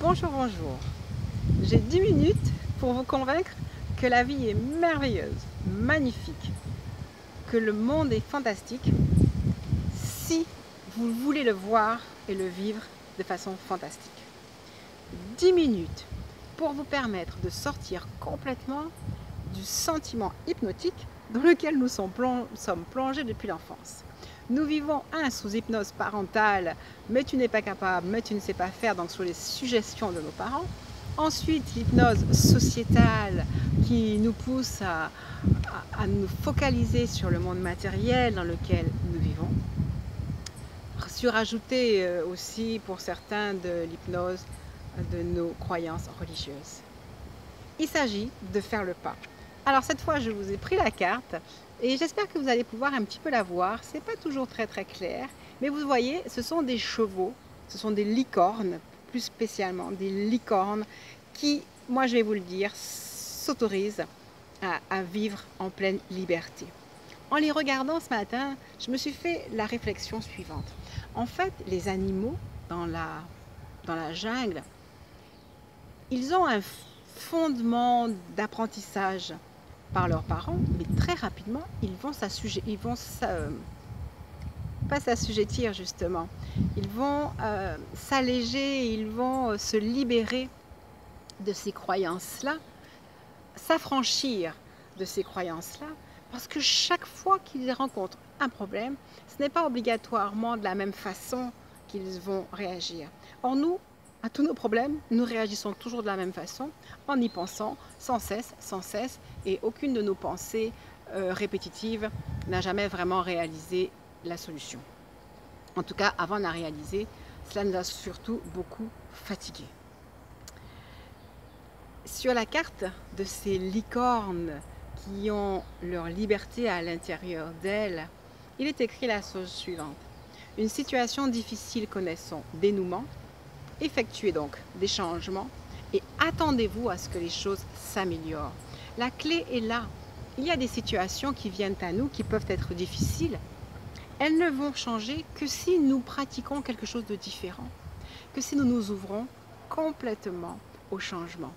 Bonjour, bonjour. J'ai 10 minutes pour vous convaincre que la vie est merveilleuse, magnifique, que le monde est fantastique si vous voulez le voir et le vivre de façon fantastique. 10 minutes pour vous permettre de sortir complètement du sentiment hypnotique dans lequel nous sommes plongés depuis l'enfance. Nous vivons sous hypnose parentale, mais tu n'es pas capable, mais tu ne sais pas faire, donc sous les suggestions de nos parents. Ensuite, l'hypnose sociétale qui nous pousse à nous focaliser sur le monde matériel dans lequel nous vivons. Surajouter aussi pour certains de l'hypnose de nos croyances religieuses. Il s'agit de faire le pas. Alors cette fois, je vous ai pris la carte et j'espère que vous allez pouvoir un petit peu la voir. C'est pas toujours très clair, mais vous voyez, ce sont des chevaux, ce sont des licornes, plus spécialement des licornes qui, moi je vais vous le dire, s'autorisent à vivre en pleine liberté. En les regardant ce matin, je me suis fait la réflexion suivante. En fait, les animaux dans la jungle, ils ont un fondement d'apprentissage par leurs parents, mais très rapidement, pas s'assujettir justement, ils vont s'alléger, ils vont se libérer de ces croyances-là, s'affranchir de ces croyances-là, parce que chaque fois qu'ils rencontrent un problème, ce n'est pas obligatoirement de la même façon qu'ils vont réagir. Or nous, à tous nos problèmes, nous réagissons toujours de la même façon, en y pensant sans cesse, et aucune de nos pensées répétitives n'a jamais vraiment réalisé la solution. En tout cas, avant de la réaliser, cela nous a surtout beaucoup fatigués. Sur la carte de ces licornes qui ont leur liberté à l'intérieur d'elles, il est écrit la chose suivante. Une situation difficile connaît son dénouement. Effectuez donc des changements et attendez-vous à ce que les choses s'améliorent. La clé est là. Il y a des situations qui viennent à nous qui peuvent être difficiles. Elles ne vont changer que si nous pratiquons quelque chose de différent, que si nous nous ouvrons complètement au changement.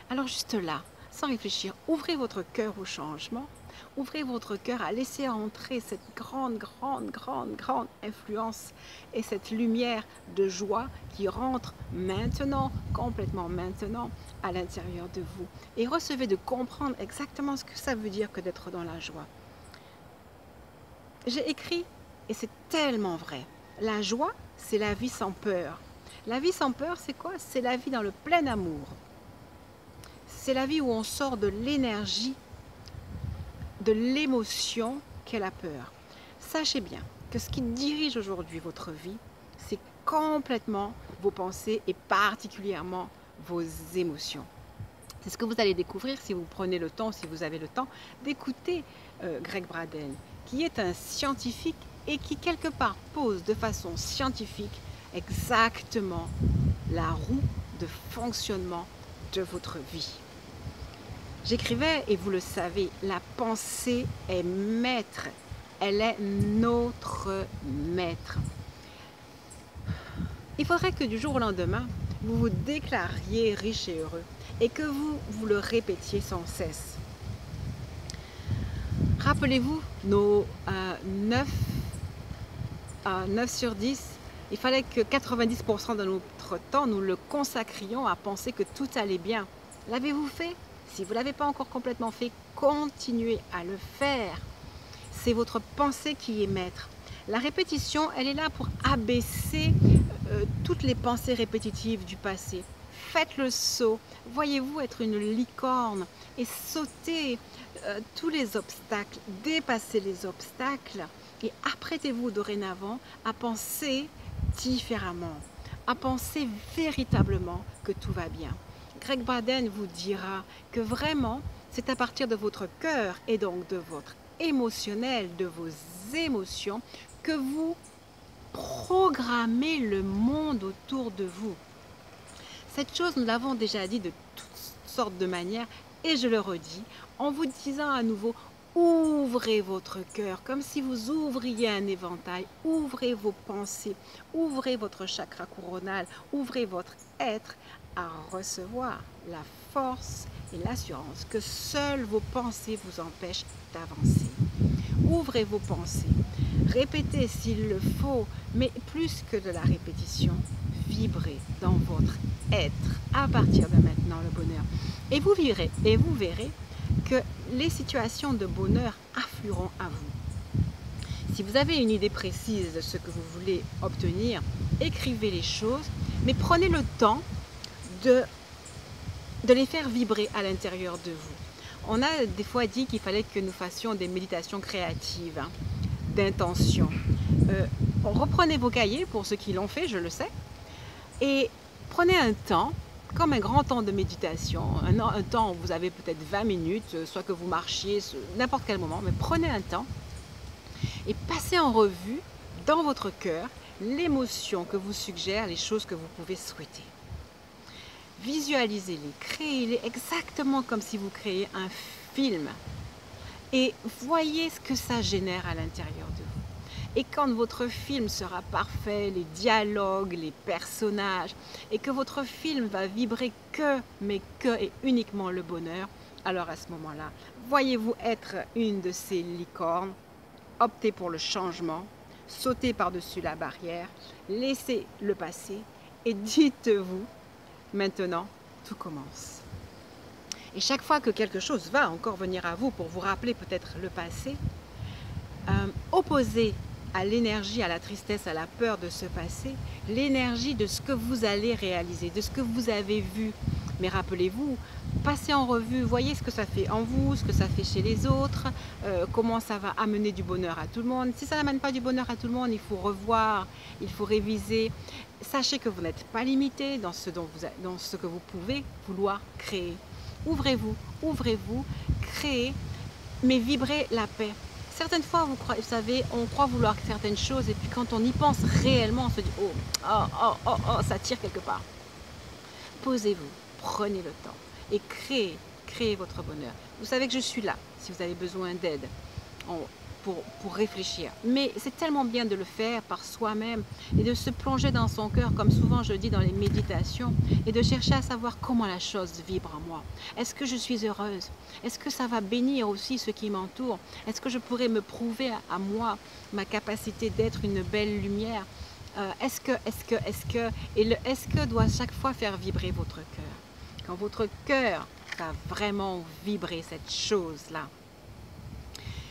Alors juste là, sans réfléchir, ouvrez votre cœur au changement, ouvrez votre cœur à laisser entrer cette grande influence et cette lumière de joie qui rentre maintenant, complètement maintenant, à l'intérieur de vous. Et recevez de comprendre exactement ce que ça veut dire que d'être dans la joie. J'ai écrit, et c'est tellement vrai, la joie, c'est la vie sans peur. La vie sans peur, c'est quoi? C'est la vie dans le plein amour. C'est la vie où on sort de l'énergie, de l'émotion qu'est la peur. Sachez bien que ce qui dirige aujourd'hui votre vie, c'est complètement vos pensées et particulièrement vos émotions. C'est ce que vous allez découvrir si vous prenez le temps, si vous avez le temps, d'écouter Greg Braden, qui est un scientifique et qui quelque part pose de façon scientifique exactement la roue de fonctionnement de votre vie. J'écrivais, et vous le savez, la pensée est maître. Elle est notre maître. Il faudrait que du jour au lendemain, vous vous déclariez riche et heureux et que vous le répétiez sans cesse. Rappelez-vous, nos 9 sur 10, il fallait que 90% de notre temps, nous le consacrions à penser que tout allait bien. L'avez-vous fait? Si vous ne l'avez pas encore complètement fait, continuez à le faire. C'est votre pensée qui est maître. La répétition, elle est là pour abaisser toutes les pensées répétitives du passé. Faites le saut. Voyez-vous être une licorne et sauter tous les obstacles, dépasser les obstacles et apprêtez-vous dorénavant à penser différemment, à penser véritablement que tout va bien. Greg Braden vous dira que vraiment, c'est à partir de votre cœur et donc de votre émotionnel, de vos émotions, que vous programmez le monde autour de vous. Cette chose, nous l'avons déjà dit de toutes sortes de manières et je le redis en vous disant à nouveau, Ouvrez votre cœur comme si vous ouvriez un éventail. Ouvrez vos pensées, ouvrez votre chakra coronal, ouvrez votre être à recevoir la force et l'assurance que seules vos pensées vous empêchent d'avancer. Ouvrez vos pensées, répétez s'il le faut, mais plus que de la répétition, vibrez dans votre être à partir de maintenant le bonheur. Et vous verrez que les situations de bonheur afflueront à vous. Si vous avez une idée précise de ce que vous voulez obtenir, écrivez les choses, mais prenez le temps de les faire vibrer à l'intérieur de vous. On a des fois dit qu'il fallait que nous fassions des méditations créatives, d'intention. Reprenez vos cahiers pour ceux qui l'ont fait, je le sais, et prenez un temps, comme un grand temps de méditation, un temps où vous avez peut-être 20 minutes, soit que vous marchiez, n'importe quel moment, mais prenez un temps et passez en revue dans votre cœur l'émotion que vous suggère les choses que vous pouvez souhaiter. Visualisez-les, créez-les exactement comme si vous créiez un film et voyez ce que ça génère à l'intérieur de vous. Et quand votre film sera parfait, les dialogues, les personnages, et que votre film va vibrer mais que et uniquement le bonheur, alors à ce moment-là, voyez-vous être une de ces licornes, optez pour le changement, sautez par-dessus la barrière, laissez le passé et dites-vous, maintenant, tout commence. Et chaque fois que quelque chose va encore venir à vous pour vous rappeler peut-être le passé, opposez à l'énergie, à la tristesse, à la peur de ce passé, l'énergie de ce que vous allez réaliser, de ce que vous avez vu. Mais rappelez-vous, passez en revue, voyez ce que ça fait en vous, ce que ça fait chez les autres, comment ça va amener du bonheur à tout le monde. Si ça n'amène pas du bonheur à tout le monde, il faut revoir, il faut réviser. Sachez que vous n'êtes pas limité dans ce que vous pouvez vouloir créer. Ouvrez-vous, créez, mais vibrez la paix. Certaines fois, vous savez, on croit vouloir certaines choses et puis quand on y pense réellement, on se dit oh, ça tire quelque part. Posez-vous, prenez le temps et créez votre bonheur. Vous savez que je suis là si vous avez besoin d'aide pour réfléchir. Mais c'est tellement bien de le faire par soi-même et de se plonger dans son cœur, comme souvent je dis dans les méditations, et de chercher à savoir comment la chose vibre en moi. Est-ce que je suis heureuse? Est-ce que ça va bénir aussi ceux qui m'entourent? Est-ce que je pourrais me prouver à moi ma capacité d'être une belle lumière? Est-ce que doit chaque fois faire vibrer votre cœur? Quand votre cœur va vraiment vibrer cette chose-là,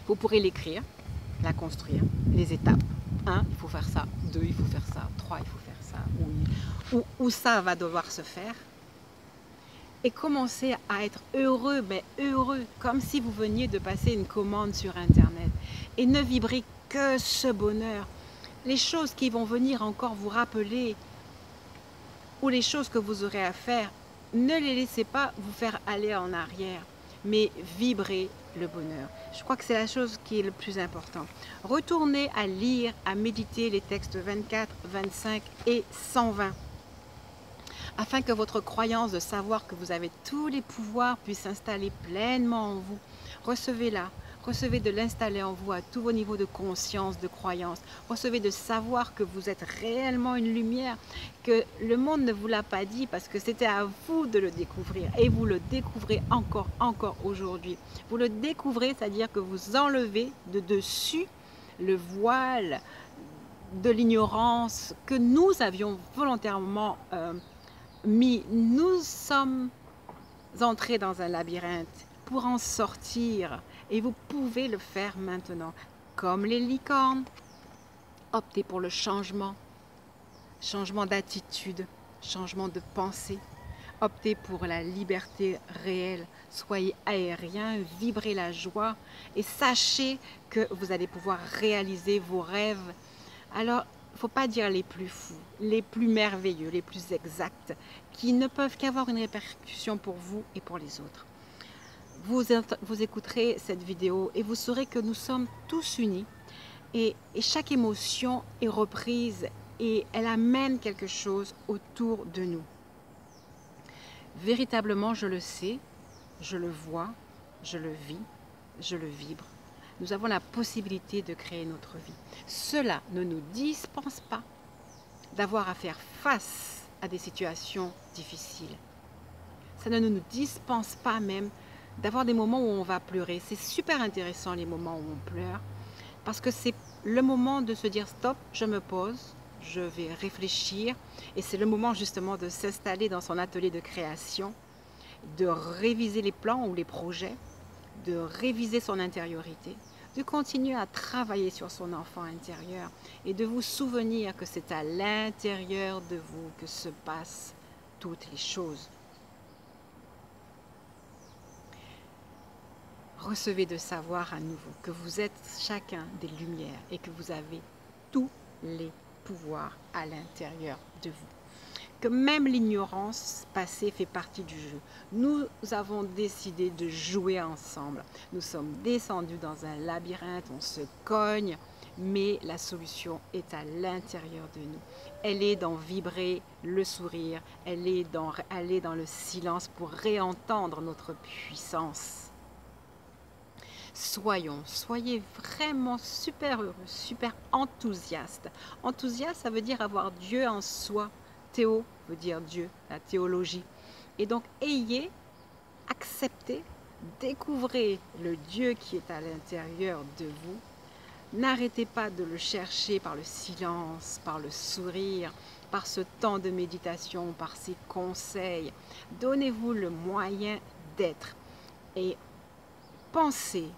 vous pourrez l'écrire, la construire, les étapes. 1, il faut faire ça. 2, il faut faire ça. 3, il faut faire ça. Où ça va devoir se faire. Et commencer à être heureux, mais heureux, comme si vous veniez de passer une commande sur Internet. Et ne vibrez que ce bonheur. Les choses qui vont venir encore vous rappeler, ou les choses que vous aurez à faire, ne les laissez pas vous faire aller en arrière, mais vibrez le bonheur. Je crois que c'est la chose qui est le plus important. Retournez à lire, à méditer les textes 24, 25 et 120, afin que votre croyance de savoir que vous avez tous les pouvoirs puisse s'installer pleinement en vous. Recevez-la. Recevez de l'installer en vous à tous vos niveaux de conscience, de croyance. Recevez de savoir que vous êtes réellement une lumière, que le monde ne vous l'a pas dit parce que c'était à vous de le découvrir. Et vous le découvrez encore aujourd'hui. Vous le découvrez, c'est-à-dire que vous enlevez de dessus le voile de l'ignorance que nous avions volontairement mis. Nous sommes entrés dans un labyrinthe pour en sortir. Et vous pouvez le faire maintenant. Comme les licornes, optez pour le changement. Changement d'attitude, changement de pensée. Optez pour la liberté réelle. Soyez aérien, vibrez la joie et sachez que vous allez pouvoir réaliser vos rêves. Alors, il ne faut pas dire les plus fous, les plus merveilleux, les plus exacts, qui ne peuvent qu'avoir une répercussion pour vous et pour les autres. Vous écouterez cette vidéo et vous saurez que nous sommes tous unis et chaque émotion est reprise et elle amène quelque chose autour de nous. Véritablement, je le sais, je le vois, je le vis je le vibre. Nous avons la possibilité de créer notre vie. Cela ne nous dispense pas d'avoir à faire face à des situations difficiles. Ça ne nous dispense pas même d'avoir des moments où on va pleurer. C'est super intéressant les moments où on pleure parce que c'est le moment de se dire stop, je me pose, je vais réfléchir et c'est le moment justement de s'installer dans son atelier de création, de réviser les plans ou les projets, de réviser son intériorité, de continuer à travailler sur son enfant intérieur et de vous souvenir que c'est à l'intérieur de vous que se passent toutes les choses. Recevez de savoir à nouveau que vous êtes chacun des lumières et que vous avez tous les pouvoirs à l'intérieur de vous. Que même l'ignorance passée fait partie du jeu. Nous avons décidé de jouer ensemble. Nous sommes descendus dans un labyrinthe, on se cogne, mais la solution est à l'intérieur de nous. Elle est dans vibrer le sourire, elle est dans aller dans le silence pour réentendre notre puissance. Soyez vraiment super heureux, super enthousiaste. Enthousiaste, ça veut dire avoir Dieu en soi. Théo veut dire Dieu, la théologie. Et donc, acceptez, découvrez le Dieu qui est à l'intérieur de vous. N'arrêtez pas de le chercher par le silence, par le sourire, par ce temps de méditation, par ces conseils. Donnez-vous le moyen d'être et pensez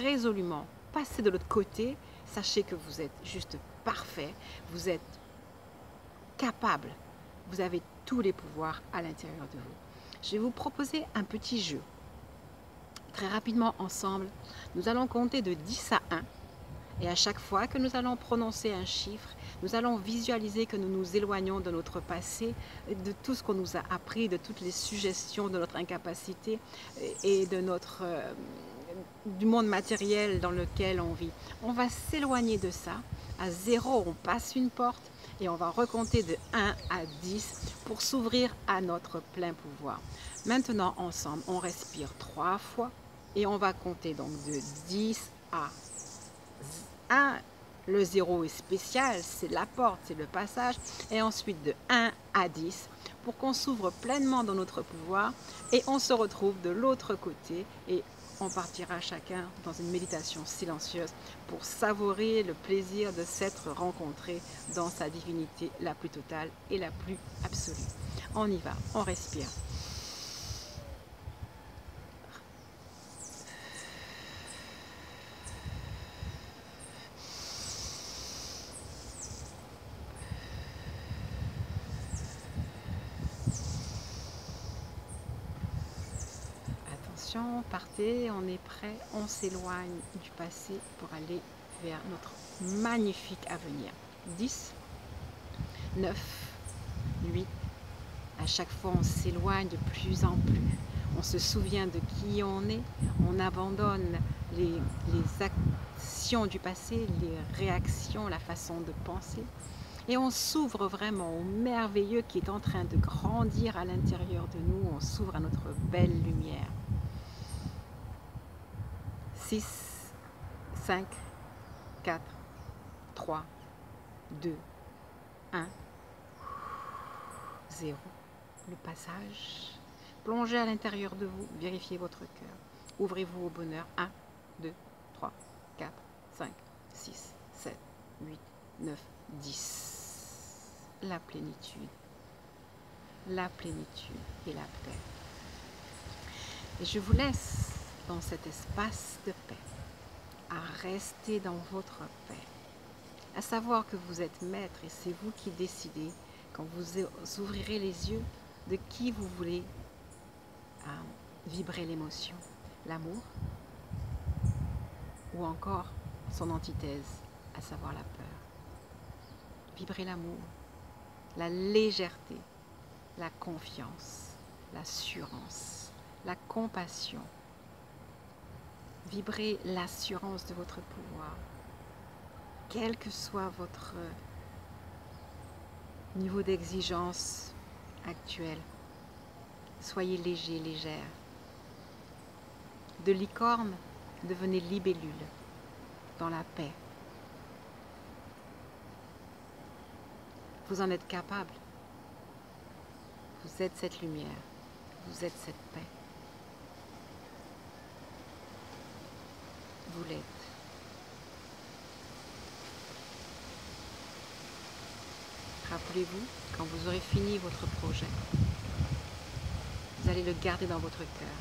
résolument, passez de l'autre côté, sachez que vous êtes juste parfait, vous êtes capable, vous avez tous les pouvoirs à l'intérieur de vous. Je vais vous proposer un petit jeu. Très rapidement ensemble, nous allons compter de 10 à 1 et à chaque fois que nous allons prononcer un chiffre, nous allons visualiser que nous nous éloignons de notre passé, de tout ce qu'on nous a appris, de toutes les suggestions de notre incapacité et de du monde matériel dans lequel on vit. On va s'éloigner de ça. À 0, on passe une porte et on va recompter de 1 à 10 pour s'ouvrir à notre plein pouvoir. Maintenant, ensemble, on respire 3 fois et on va compter donc de 10 à 1. Le 0 est spécial, c'est la porte, c'est le passage. Et ensuite de 1 à 10 pour qu'on s'ouvre pleinement dans notre pouvoir et on se retrouve de l'autre côté et on partira chacun dans une méditation silencieuse pour savourer le plaisir de s'être rencontré dans sa divinité la plus totale et la plus absolue. On y va, on respire. Partez, on est prêt, on s'éloigne du passé pour aller vers notre magnifique avenir. 10, 9, 8, à chaque fois on s'éloigne de plus en plus, on se souvient de qui on est, on abandonne les actions du passé, les réactions, la façon de penser, et on s'ouvre vraiment au merveilleux qui est en train de grandir à l'intérieur de nous, on s'ouvre à notre belle lumière. 6, 5, 4, 3, 2, 1, 0. Le passage. Plongez à l'intérieur de vous, vérifiez votre cœur. Ouvrez-vous au bonheur. 1, 2, 3, 4, 5, 6, 7, 8, 9, 10. La plénitude et la paix. Et je vous laisse dans cet espace de paix, à rester dans votre paix, à savoir que vous êtes maître et c'est vous qui décidez, quand vous ouvrirez les yeux, de qui vous voulez vibrer l'émotion, l'amour ou encore son antithèse, à savoir la peur. Vibrez l'amour, la légèreté, la confiance, l'assurance, la compassion. Vibrez l'assurance de votre pouvoir, quel que soit votre niveau d'exigence actuel. Soyez léger, légère. De licorne, Devenez libellule dans la paix. Vous en êtes capable. Vous êtes cette lumière. Vous êtes cette paix. Vous l'êtes. Rappelez-vous, quand vous aurez fini votre projet, vous allez le garder dans votre cœur.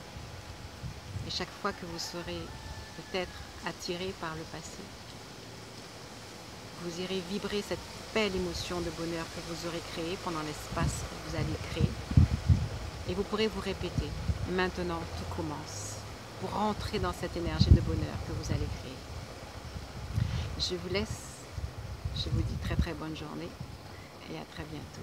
Et chaque fois que vous serez peut-être attiré par le passé, vous irez vibrer cette belle émotion de bonheur que vous aurez créée pendant l'espace que vous allez créer. Et vous pourrez vous répéter, maintenant tout commence, pour rentrer dans cette énergie de bonheur que vous allez créer. Je vous laisse, je vous dis très très bonne journée et à très bientôt.